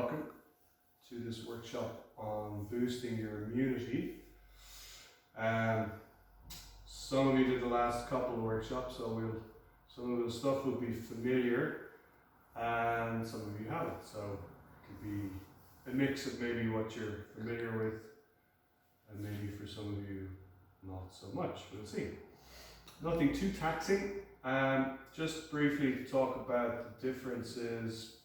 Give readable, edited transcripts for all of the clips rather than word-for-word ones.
welcome to this workshop on boosting your immunity. Some of you did the last couple of workshops, so some of the stuff will be familiar and some of you haven't. So it could be a mix of maybe what you're familiar with and maybe for some of you not so much. We'll see. Nothing too taxing. Just briefly to talk about the differences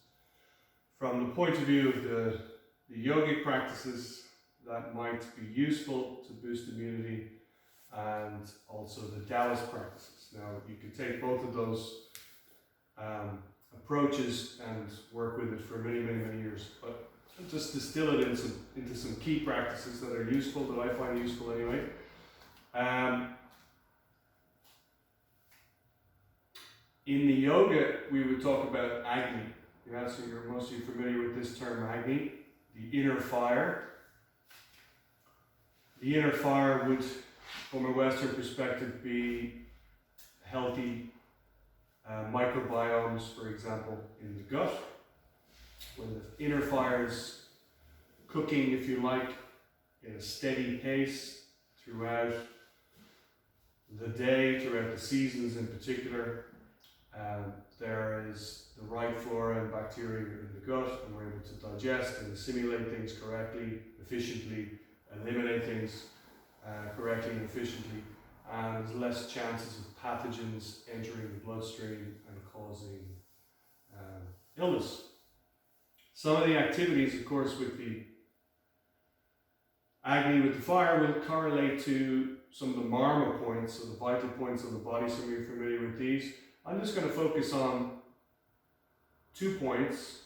from the point of view of the yogic practices that might be useful to boost immunity, and also the Taoist practices. Now, you can take both of those approaches and work with it for many years, but just distill it into some key practices that are useful, that I find useful anyway. In the yoga, we would talk about Agni. Yeah, so you're mostly familiar with this term, Agni, the inner fire. The inner fire would, from a Western perspective, be healthy microbiomes, for example, in the gut, where the inner fire is cooking, if you like, in a steady pace throughout the day, throughout the seasons in particular. There is the right flora and bacteria in the gut, and we're able to digest and assimilate things correctly, efficiently, eliminate things correctly and efficiently, and there's less chances of pathogens entering the bloodstream and causing illness. Some of the activities, of course, with the Agni, with the fire, will correlate to some of the marma points, so the vital points of the body. Some of you are familiar with these. I'm just going to focus on 2 points,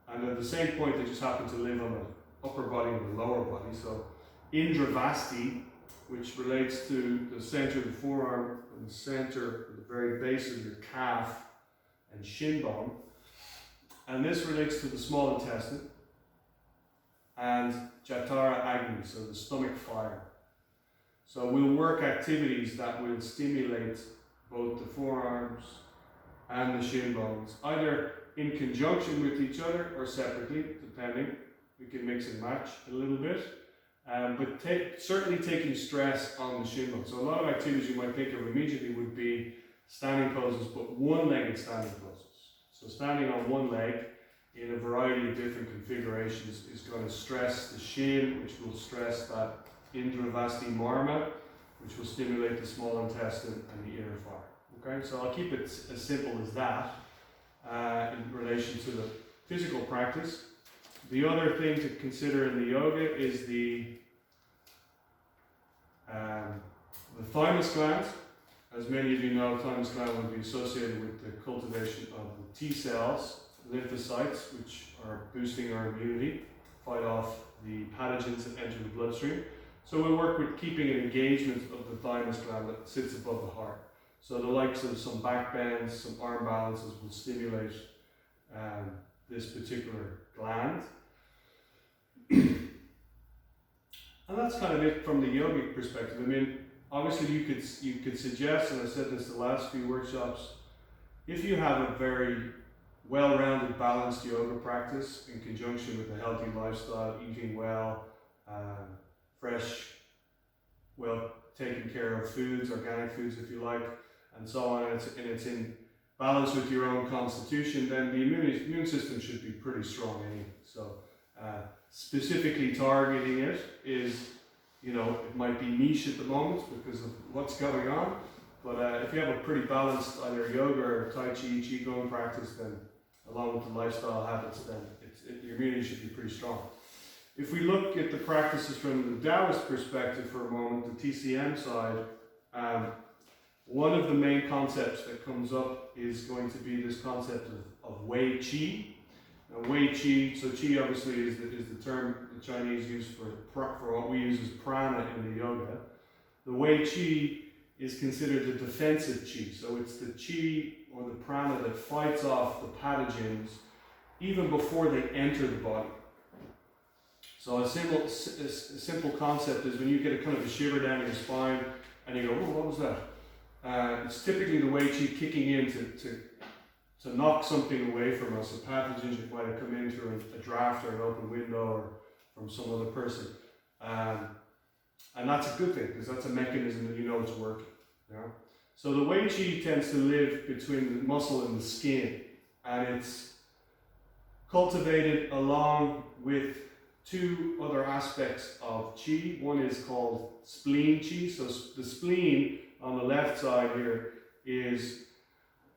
and at the same point they just happen to live on the upper body and the lower body. So Indravasti, which relates to the center of the forearm and the center, the very base of your calf and shin bone, and this relates to the small intestine, and Jatara Agni, so the stomach fire. So we'll work activities that will stimulate both the forearms and the shin bones, either in conjunction with each other or separately, depending. We can mix and match a little bit, but certainly taking stress on the shin bones. So a lot of activities you might think of immediately would be standing poses, but one-legged standing poses. So standing on one leg in a variety of different configurations is going to stress the shin, which will stress that Indravasti marma, which will stimulate the small intestine and the inner fire. Okay, so I'll keep it as simple as that in relation to the physical practice. The other thing to consider in the yoga is the thymus gland. As many of you know, thymus gland will be associated with the cultivation of the T cells, lymphocytes, which are boosting our immunity, fight off the pathogens that enter the bloodstream. So we'll work with keeping an engagement of the thymus gland that sits above the heart. So the likes of some back bends, some arm balances will stimulate this particular gland. And that's kind of it from the yogic perspective. I mean, obviously you could suggest, and I said this the last few workshops, if you have a very well-rounded, balanced yoga practice in conjunction with a healthy lifestyle, eating well, fresh, well taken care of foods, organic foods if you like, and so on, and it's in balance with your own constitution, then the immune system should be pretty strong anyway. So specifically targeting it is, it might be niche at the moment because of what's going on, but if you have a pretty balanced either yoga or Tai Chi, Qigong practice, then along with the lifestyle habits, then your immunity should be pretty strong. If we look at the practices from the Taoist perspective for a moment, the TCM side, one of the main concepts that comes up is going to be this concept of Wei Qi. Now, Wei Qi, so Qi obviously is the term the Chinese use for what we use as prana in the yoga. The Wei Qi is considered the defensive Qi, so it's the Qi or the prana that fights off the pathogens even before they enter the body. So a simple concept is when you get a kind of a shiver down your spine and you go, oh, what was that? It's typically the Wei Qi kicking in to to knock something away from us, a pathogen that might have come in through a draft or an open window or from some other person. And that's a good thing, because that's a mechanism that you know it's working. You know? So the Wei Qi tends to live between the muscle and the skin, and it's cultivated along with two other aspects of Qi. One is called spleen Qi. So the spleen on the left side here is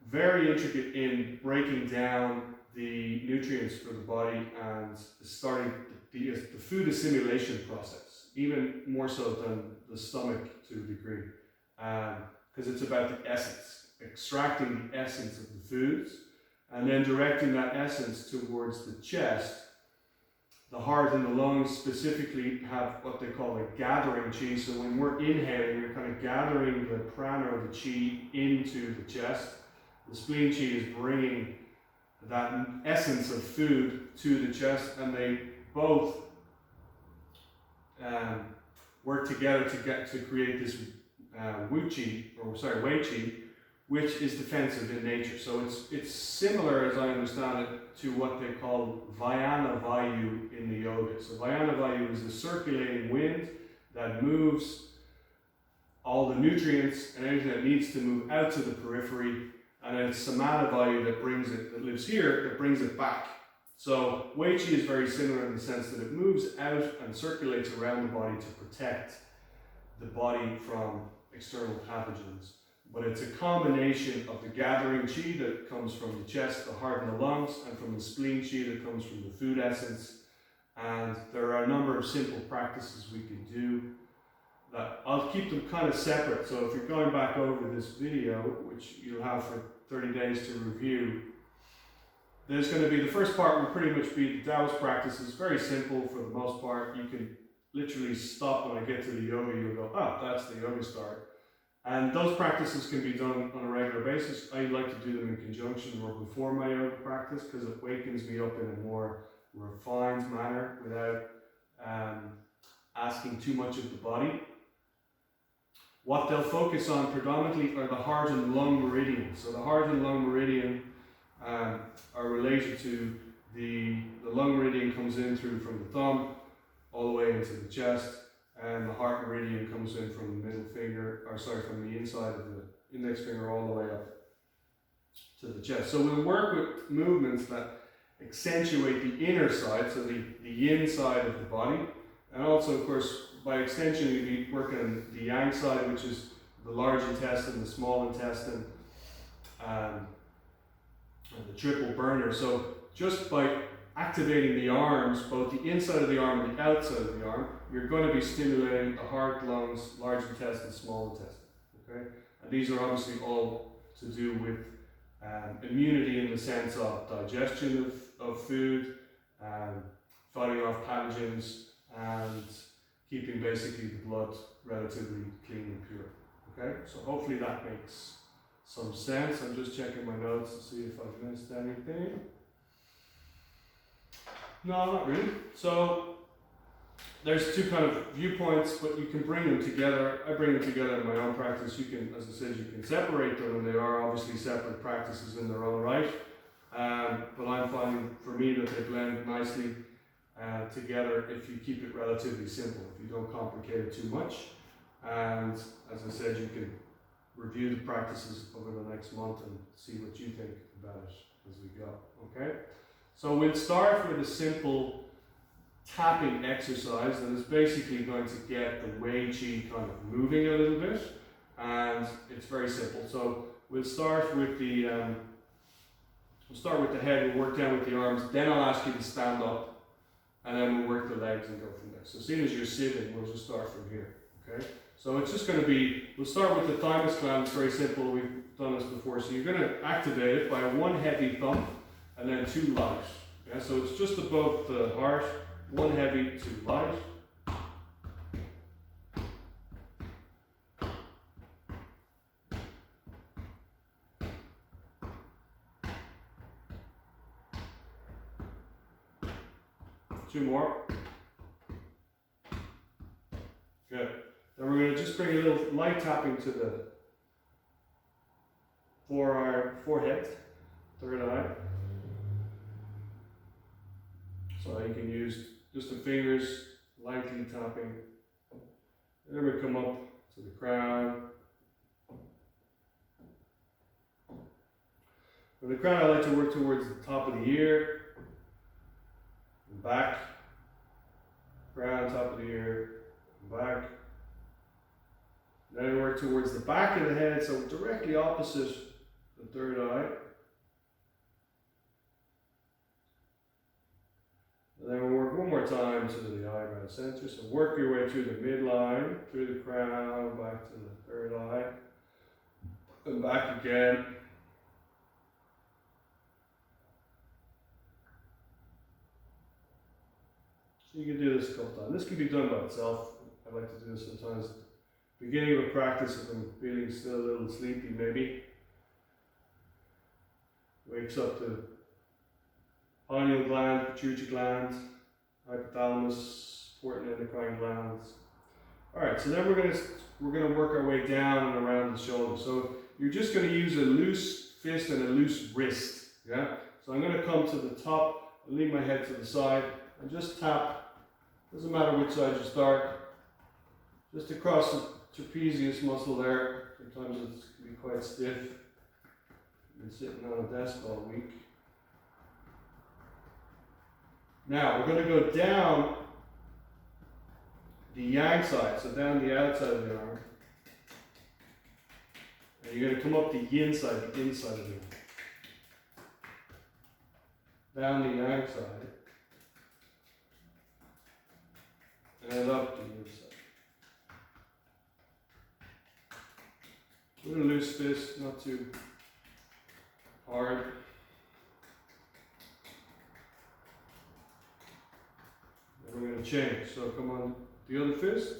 very intricate in breaking down the nutrients for the body and starting the food assimilation process, even more so than the stomach to a degree, because it's about the essence, extracting the essence of the foods and then directing that essence towards the chest. The heart and the lungs specifically have what they call a gathering Qi. So when we're inhaling, we're kind of gathering the prana or the Qi into the chest. The spleen Qi is bringing that essence of food to the chest, and they both work together to create this Wei Qi, which is defensive in nature. So it's similar, as I understand it, to what they call Vyana Vayu in the yoga. So Vyana Vayu is the circulating wind that moves all the nutrients and anything that needs to move out to the periphery, and then it's Samana Vayu that lives here, that brings it back. So Wei Qi is very similar in the sense that it moves out and circulates around the body to protect the body from external pathogens. But it's a combination of the gathering Qi that comes from the chest, the heart and the lungs, and from the spleen Qi that comes from the food essence. And there are a number of simple practices we can do that I'll keep them kind of separate. So if you're going back over this video, which you'll have for 30 days to review, there's going to be, the first part will pretty much be the Taoist practices, very simple for the most part. You can literally stop when I get to the yoga, you'll go, oh, that's the yoga start. And those practices can be done on a regular basis. I like to do them in conjunction or before my yoga practice, because it wakens me up in a more refined manner without asking too much of the body. What they'll focus on predominantly are the heart and lung meridians. So the heart and lung meridian are related to the lung meridian comes in through from the thumb all the way into the chest, and the heart meridian comes in from the middle finger, from the inside of the index finger all the way up to the chest. So we'll work with movements that accentuate the inner side, so the inside of the body, and also, of course, by extension, you'll be working on the yang side, which is the large intestine, the small intestine, and the triple burner. So just by activating the arms, both the inside of the arm and the outside of the arm, you're going to be stimulating the heart, lungs, large intestine, small intestine. Okay, and these are obviously all to do with immunity in the sense of digestion of food, fighting off pathogens, and keeping basically the blood relatively clean and pure. Okay, so hopefully that makes some sense. I'm just checking my notes to see if I've missed anything. No, not really. So there's two kind of viewpoints, but you can bring them together. I bring them together in my own practice. You can, as I said, you can separate them, and they are obviously separate practices in their own right. But I'm finding for me that they blend nicely together if you keep it relatively simple, if you don't complicate it too much. And as I said, you can review the practices over the next month and see what you think about it as we go. Okay? So we'll start with a simple tapping exercise that is basically going to get the Wei Qi kind of moving a little bit, and it's very simple. So we'll start with the head. We'll work down with the arms. Then I'll ask you to stand up, and then we'll work the legs and go from there. So as soon as you're sitting, we'll just start from here. Okay. So it's just going to be. We'll start with the thymus gland. It's very simple. We've done this before. So you're going to activate it by one heavy thump and then two light. Yeah. So it's just above the heart. One heavy, two light. Two more. Good. Then we're going to just bring a little light tapping to the forehead. third eye. So you can use just the fingers, lightly tapping. And then we come up to the crown. With the crown, I like to work towards the top of the ear, and back, crown, top of the ear, and back. Then I work towards the back of the head, so directly opposite the third eye. And then we'll work one more time to the eyebrow center. So work your way through the midline, through the crown, back to the third eye, and back again. So you can do this a couple times. This can be done by itself. I like to do this sometimes. Beginning of a practice, if I'm feeling still a little sleepy, maybe. Wakes up the pineal gland, pituitary gland, hypothalamus, important endocrine glands. Alright, so then we're gonna work our way down and around the shoulder. So you're just gonna use a loose fist and a loose wrist. Yeah? So I'm gonna come to the top, lean my head to the side, and just tap, doesn't matter which side you start, just across the trapezius muscle there. Sometimes it can be quite stiff. I've been sitting on a desk all week. Now we're going to go down the yang side, so down the outside of the arm. And you're going to come up the yin side, the inside of the arm. Down the yang side. And up the yin side. With a loose fist, not too hard. And we're going to change. So come on, the other fist.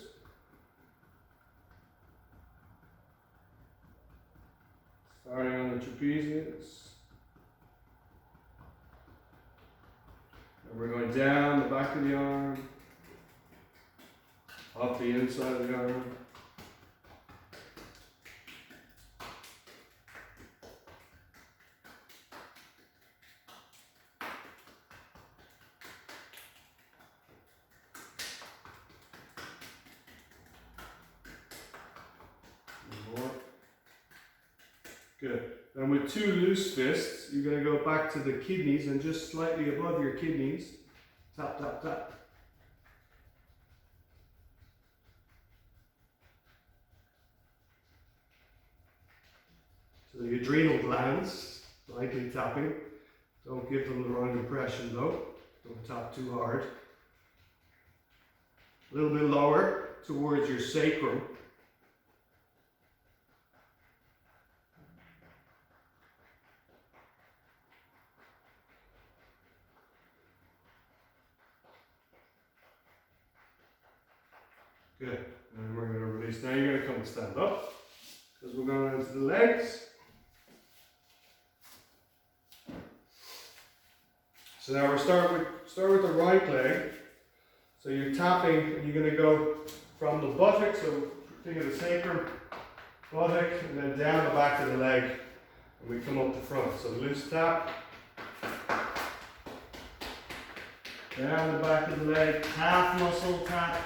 Starting on the trapezius. And we're going down the back of the arm. Up the inside of the arm. Good. And with two loose fists, you're going to go back to the kidneys and just slightly above your kidneys, tap, tap, tap. So the adrenal glands, lightly tapping. Don't give them the wrong impression though. Don't tap too hard. A little bit lower towards your sacrum. Good. And we're going to release. Now you're going to come and stand up because we're going into the legs. So now we're start with the right leg. So you're tapping and you're going to go from the buttock, so think of the sacrum, buttock, and then down the back of the leg. And we come up the front. So loose tap. Down the back of the leg, calf muscle tap.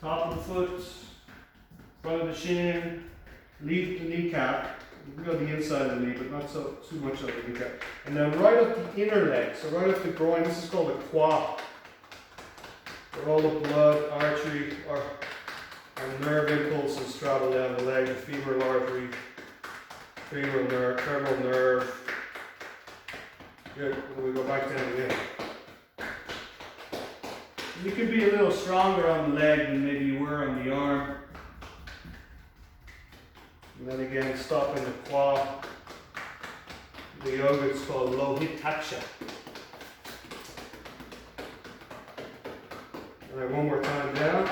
Top of the foot, front of the shin, lead the kneecap. You go the inside of the knee, but not so too much of the kneecap. And then right up the inner leg, so right up the groin. This is called a quad. Where all the blood, artery, or nerve impulses travel down the leg. The femoral artery, femoral nerve, femoral nerve. Good. And we go back down again. You could be a little stronger on the leg than maybe you were on the arm. And then again, stop in the quad. The yoga is called Lohitaksha. All right, one more time down.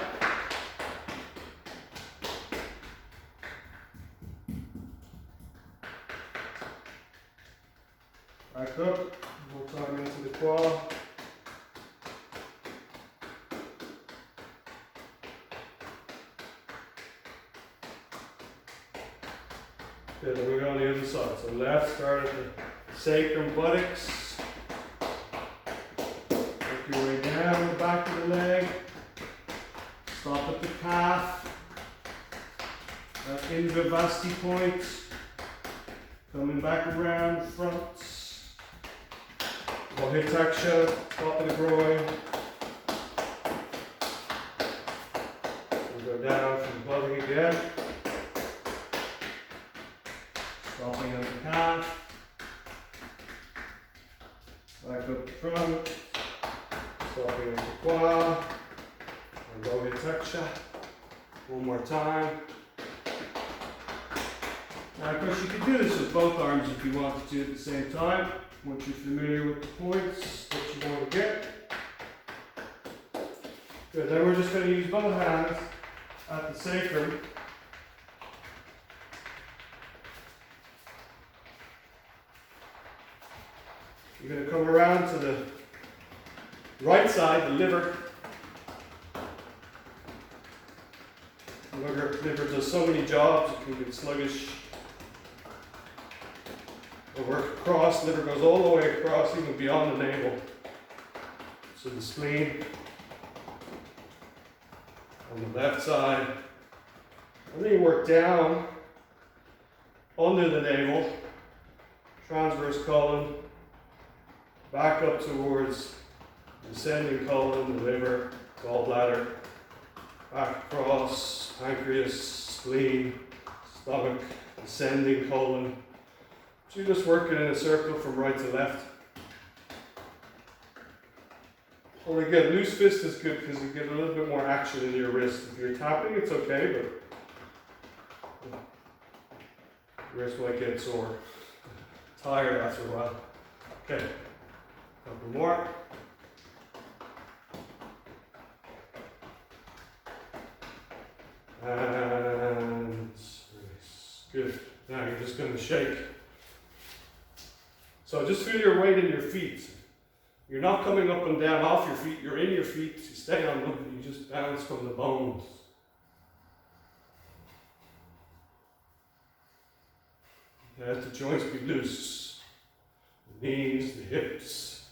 Back up. One more time into the quad. Good, then we go on the other side. So left, start at the sacrum buttocks. Work your way down the back of the leg. Stop at the calf. That Indra-Vasti point. Coming back around the front. Mohitaksha, top of the groin. We'll go down from the bottom again. Stopping at the calf. Back up the front. Stopping at the quad. And Mohitaksha. One more time. Now of course you can do this with both arms if you wanted to at the same time. Once you're familiar with the points that you want to get. Good, then we're just going to use both hands at the sacrum. You're going to come around to the right side, the liver. The liver does so many jobs, it can get sluggish. We'll work across, liver goes all the way across, even beyond the navel. So the spleen on the left side. And then you work down under the navel, transverse colon, back up towards the ascending colon, the liver, gallbladder, back across, pancreas, spleen, stomach, ascending colon. So you're just working in a circle from right to left. Or again, loose fist is good because you get a little bit more action in your wrist. If you're tapping, it's okay, but your wrist might get sore, tired after a while. Okay, couple more. And release. Good. Now you're just going to shake. So just feel your weight in your feet. You're not coming up and down off your feet, you're in your feet, you stay on them, and you just bounce from the bones. Let the joints be loose. The knees, the hips,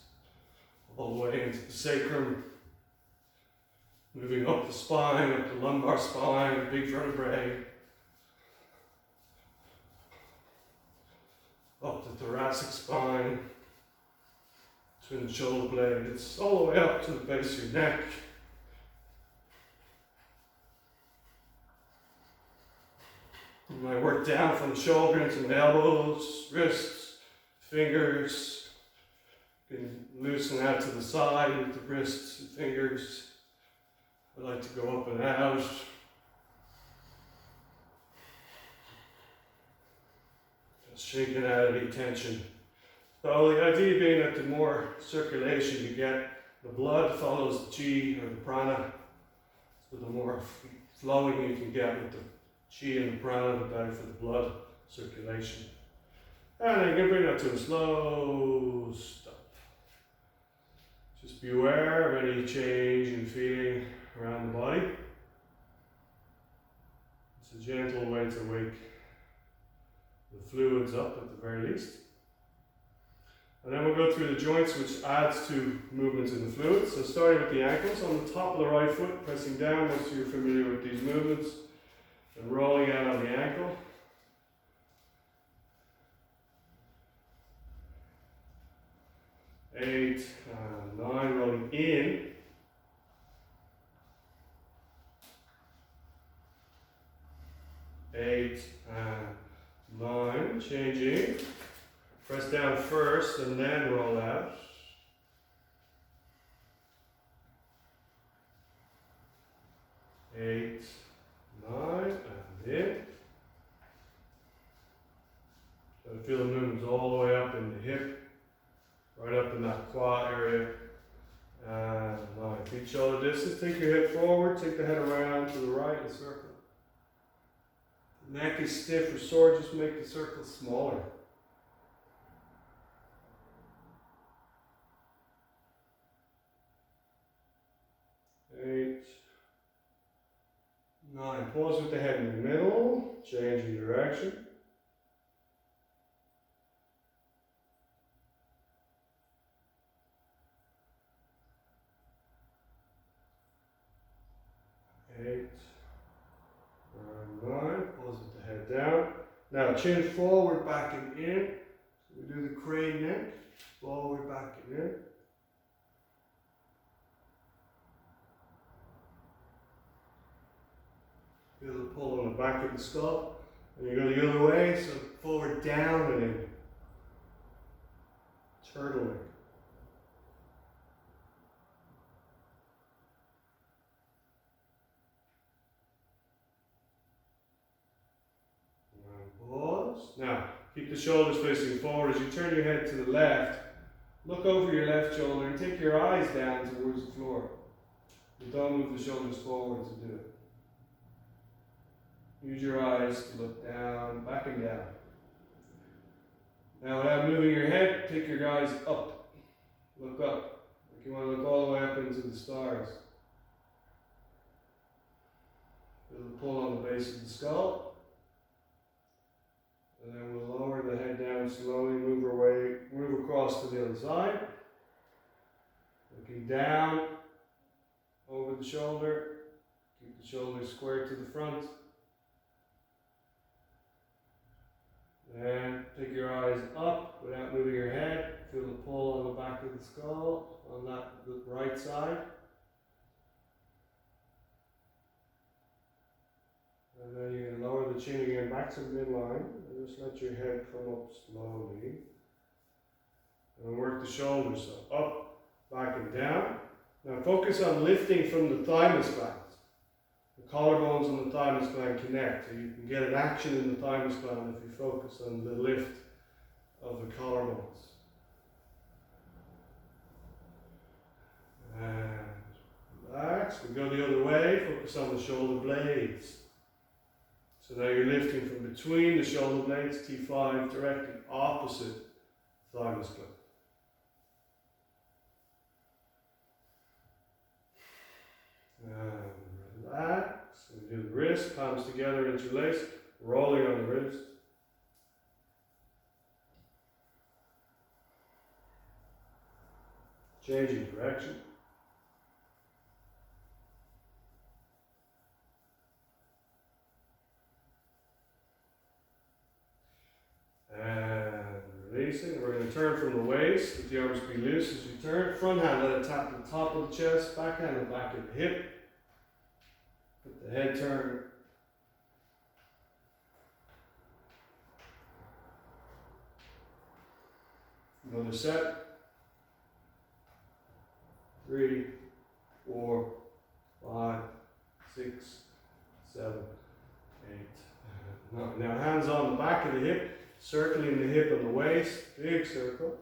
all the way into the sacrum. Moving up the spine, up the lumbar spine, big vertebrae. Up the thoracic spine, between the shoulder blades, all the way up to the base of your neck. You might work down from the shoulder into the elbows, wrists, fingers. You can loosen out to the side with the wrists and fingers. I like to go up and out. Shaking out any tension. So the idea being that the more circulation you get, the blood follows the chi or the prana. So the more flowing you can get with the chi and the prana, the better for the blood circulation. And then you can bring that to a slow stop. Just be aware of any change in feeling around the body. It's a gentle way to wake the fluids up at the very least. And then we'll go through the joints, which adds to movements in the fluids. So starting with the ankles, on the top of the right foot, pressing down once you're familiar with these movements, and rolling out on the ankle. Eight, 9, rolling in. 8, 9, changing. Press down first and then roll out. 8, 9, and in. So feel the movements all the way up in the hip, right up in that quad area. And 9, feet shoulder distance. Take your hip forward, take the head around to the right and circle. The neck is stiff or sore, just make the circle smaller. 8, 9. Pause with the head in the middle, changing direction. Now chin forward, back and in. So we do the crane neck. Forward, back and in. Feel the pull on the back of the skull. And you go the other way, so forward, down and in. Turtleneck. And pause. Now, keep the shoulders facing forward. As you turn your head to the left, look over your left shoulder and take your eyes down towards the floor. You don't move the shoulders forward to do it. Use your eyes to look down, back and down. Now without moving your head, take your eyes up. Look up. Like you want to look all the way up into the stars. Feel the pull on the base of the skull. And then we'll lower the head down slowly, move across to the other side. Looking down, over the shoulder. Keep the shoulders square to the front. And take your eyes up without moving your head. Feel the pull on the back of the skull, on the right side. And then you're going to lower the chin again back to the midline. And just let your head come up slowly. And work the shoulders. So up, back and down. Now focus on lifting from the thymus gland. The collarbones and the thymus gland connect, so you can get an action in the thymus gland if you focus on the lift of the collarbones. And relax. We go the other way, focus on the shoulder blades. So now you're lifting from between the shoulder blades, T5, directly opposite thymus gland. And relax. We do the wrist, palms together, interlaced, rolling on the wrist. Changing direction. And releasing. We're going to turn from the waist, let the arms be loose as you turn. Front hand, let it tap the top of the chest, back hand, the back of the hip. Put the head turn. Another set. 3, 4, 5, 6, 7, 8, 9. Now hands on the back of the hip, circling the hip and the waist, big circle.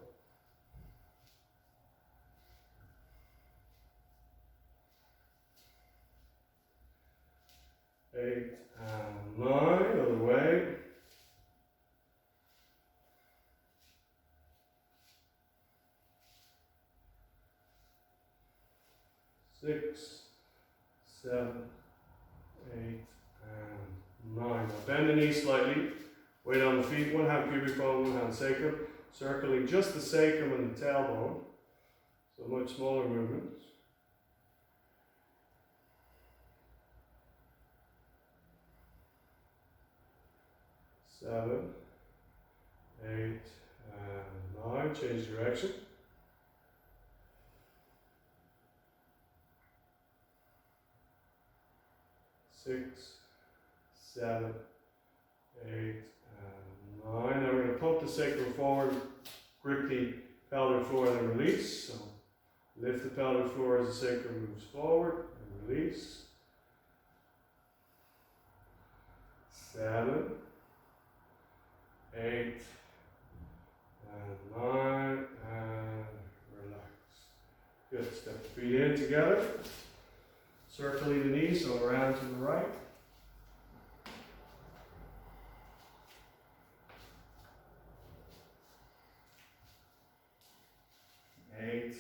8 and 9, other way. 6, 7, 8, and 9. Now bend the knees slightly, weight on the feet, one hand pubic bone, one hand sacrum, circling just the sacrum and the tailbone, so much smaller movements. 7, 8, and 9. Change direction. 6, 7, 8, and 9. Now we're going to pump the sacrum forward, grip the pelvic floor, and then release. So lift the pelvic floor as the sacrum moves forward, and release. 7, 8, and 9, and relax. Good. Step the feet in together. Circling the knees, so around to the right. Eight,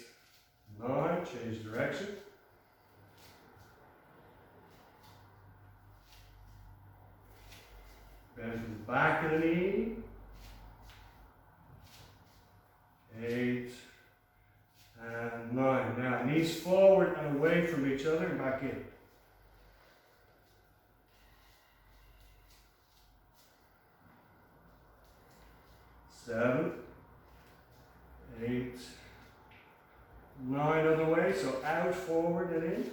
9, change direction. Bend from the back of the knee. 8 and 9. Now knees forward and away from each other and back in. 9 other way, so out, forward, and in.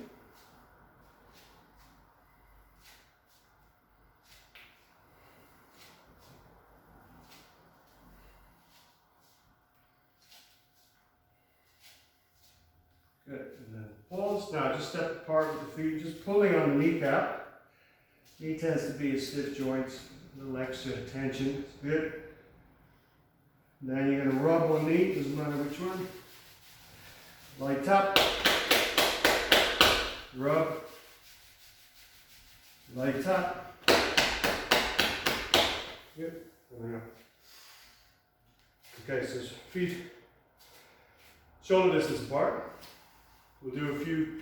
Good, and then pause. Now just step apart with the feet, just pulling on the kneecap. Knee tends to be a stiff joint, a little extra tension, it's good. Then you're going to rub one knee, doesn't matter which one. Light tap, rub, light tap. Good, there we go. Okay, so feet shoulder distance apart. We'll do a few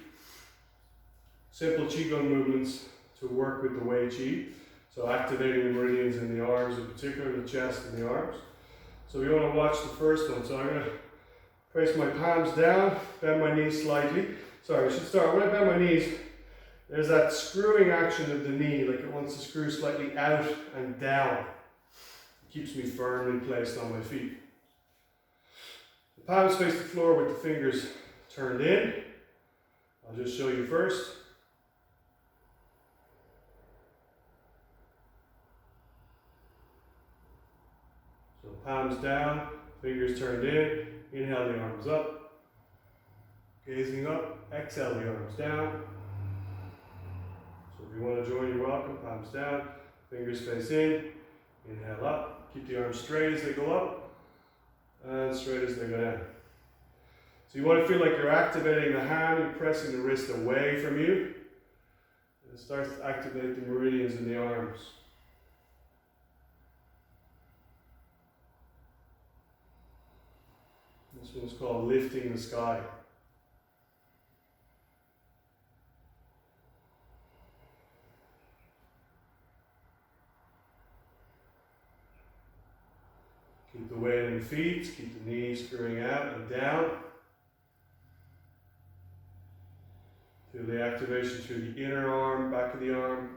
simple Qigong movements to work with the Wei Qi. So activating the meridians in the arms, in particular the chest and the arms. So we want to watch the first one. So I'm going to place my palms down, bend my knees slightly. Sorry, I should start. When I bend my knees, there's that screwing action of the knee, like it wants to screw slightly out and down. It keeps me firmly placed on my feet. The palms face the floor with the fingers turned in. I'll just show you first. So palms down, fingers turned in. Inhale the arms up. Gazing up. Exhale the arms down. So if you want to join, you're welcome. Palms down, fingers face in. Inhale up. Keep the arms straight as they go up. And straight as they go down. So you want to feel like you're activating the hand, you're pressing the wrist away from you. And it starts to activate the meridians in the arms. This one's called lifting the sky. Keep the weight in the feet, keep the knees screwing out and down. Feel the activation through the inner arm, back of the arm.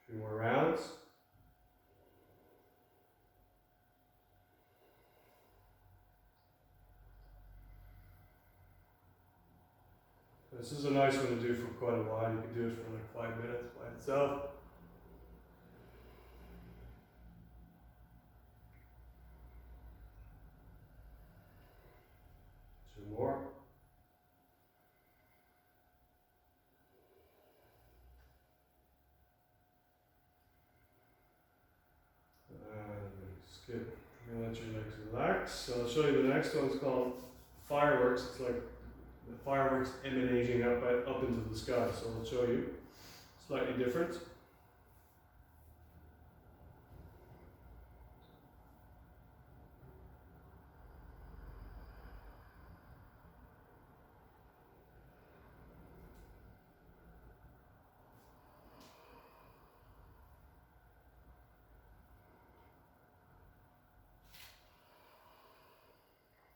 A few more rounds. This is a nice one to do for quite a while. You can do it for like 5 minutes by itself. Two more. Skip. You're gonna let your legs relax. So I'll show you the next one. It's called fireworks. It's like the fireworks emanating up into the sky. So I'll show you. Slightly different.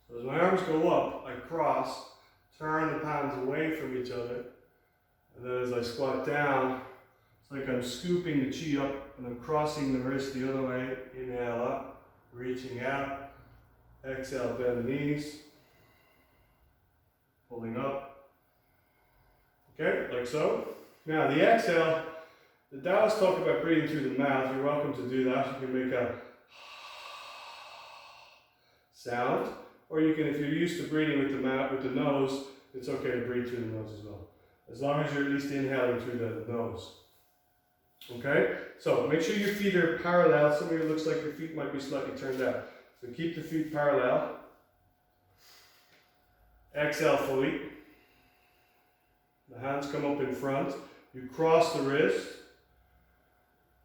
So as my arms go up, I cross, turn the palms away from each other, and then as I squat down, it's like I'm scooping the chi up and I'm crossing the wrist the other way. Inhale up, reaching out. Exhale, bend the knees. Pulling up. Okay, like so. Now the exhale, the Taoists talk about breathing through the mouth. You're welcome to do that. You can make a sound. Or you can, if you're used to breathing with the mouth, with the nose, it's okay to breathe through the nose as well. As long as you're at least inhaling through the nose. Okay? So make sure your feet are parallel. Some of you looks like your feet might be slightly turned out. So keep the feet parallel. Exhale fully. The hands come up in front. You cross the wrist.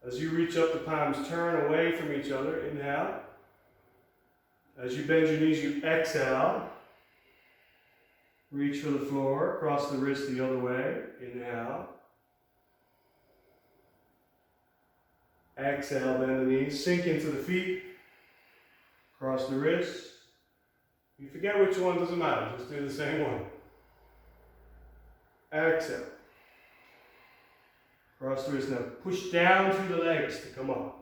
As you reach up, the palms turn away from each other. Inhale. As you bend your knees, you exhale. Reach for the floor. Cross the wrist the other way. Inhale. Exhale, bend the knees, sink into the feet, cross the wrists. If you forget which one, doesn't matter, just do the same one. Exhale. Cross the wrists. Now push down through the legs to come up.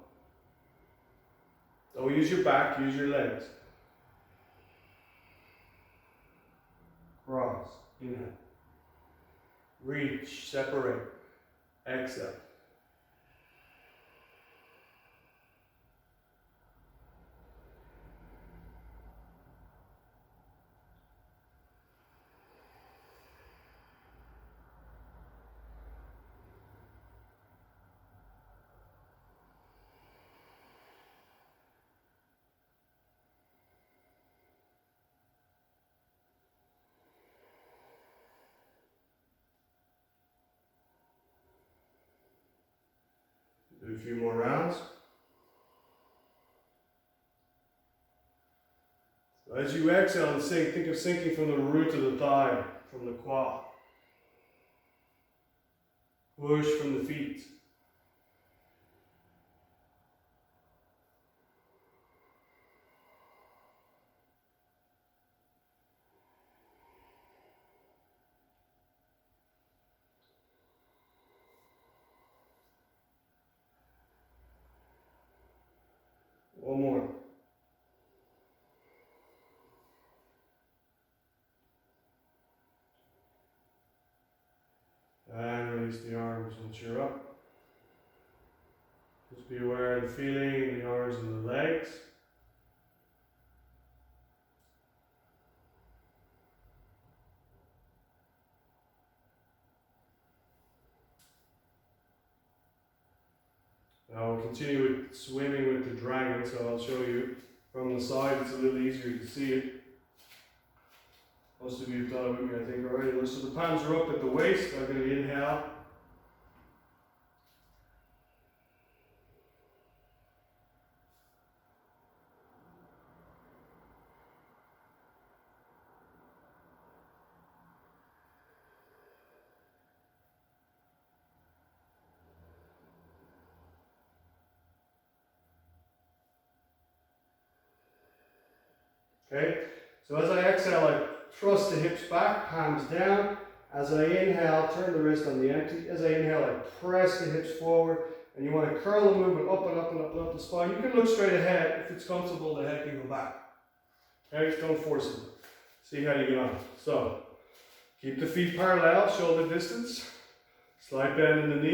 Don't use your back, use your legs. Cross, inhale. Reach, separate. Exhale. Do a few more rounds. So as you exhale and sink, think of sinking from the root of the thigh, from the quad. Push from the feet. One more. And release the arms once you're up. Just be aware of the feeling in the arms and the legs. Now we'll continue with swimming with the dragon, so I'll show you from the side. It's a little easier to see it. Most of you have done it with me, I think, already. So the palms are up at the waist. I'm going to inhale. Okay, so as I exhale, I thrust the hips back, palms down. As I inhale, turn the wrist on the empty. As I inhale, I press the hips forward. And you want to curl the movement up and up and up and up the spine. You can look straight ahead. If it's comfortable, the head can go back. Okay, don't force it. See how you get on. So, keep the feet parallel, shoulder distance. Slight bend in the knee.